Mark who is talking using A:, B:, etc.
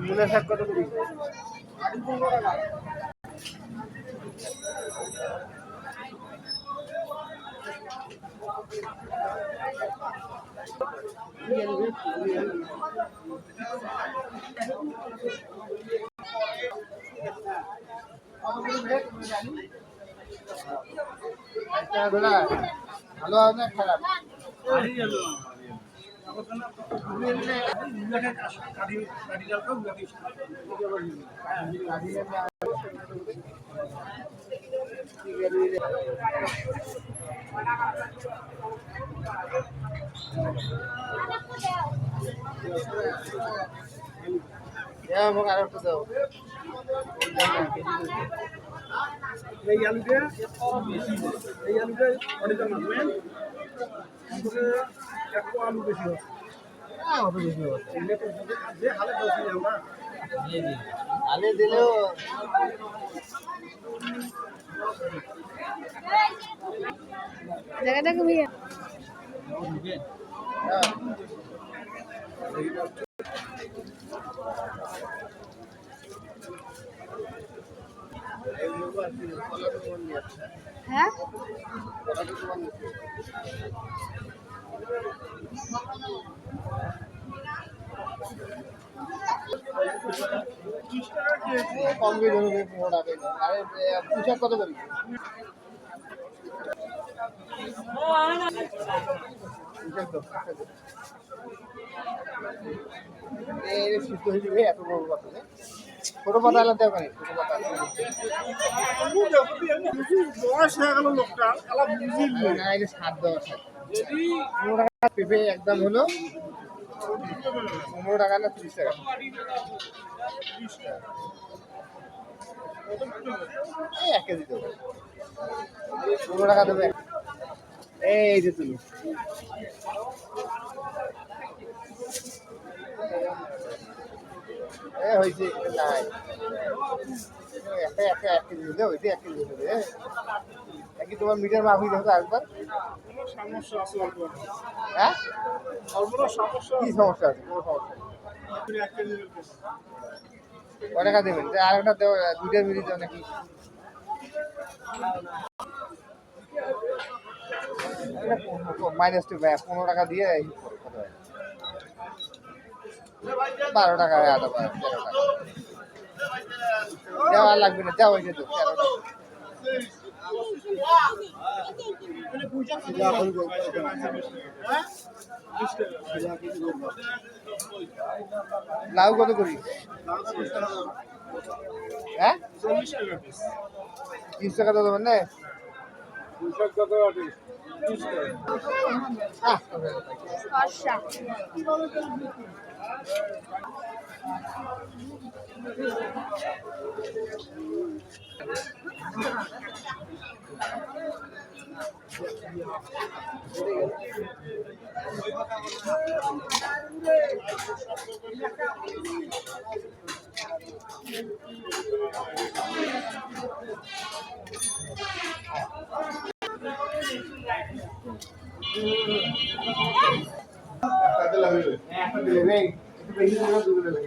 A: মূলা শাক কত করি? ভালো হবে খারাপ? আমাকে আর একটু দাও। এই আলুটা অনেকটা মারবেন, একটু আলু বেশি হবে। অত বেশি হবে যে হালে দোষী আমরা হালে দিলেও
B: জায়গাটা কমিয়ে হ্যাঁ
A: কম করে ধরবে 15 টাকা। আরে পুঁইশাক কত করি? সিদ্ধ হয়ে যাবে এত বড় পাতা, ছোট পাতা আলাদা দেওয়া নেই। ছোট পাতা বয়স হয়ে গেল লোকটা, না এটা স্বাদ দেওয়া স্বাদ। 15 টাকা পেঁপে একদম হলো 15 টাকা না 30 টাকা। এই 1 কেজি দেবো, 15 টাকা দেবে। এই যে তুমি হয়েছে নাই একটা একটা 1 কেজি দেবে, ওইটা 1 কেজি দেবে। একই তোমার মিটার মাফি দেখো একবার। সমস্যা আছে অল্প? হ্যাঁ সমস্যা কি সমস্যা আছে? কোনো সমস্যা নেই। কয় টাকা দেবেন? আর একটা দেবো, 2টা মিনিট দেবো নাকি? -2 15 টাকা দিয়ে 12 টাকা আদা 13 টাকা দেওয়া লাগবে না, দেওয়া হয়েছে তো 13 টাকা। লাউ কত করি? হ্যাঁ 30 টাকা দেবেন না? একটা দিলে একটু বেশি দিলে 2 দিলে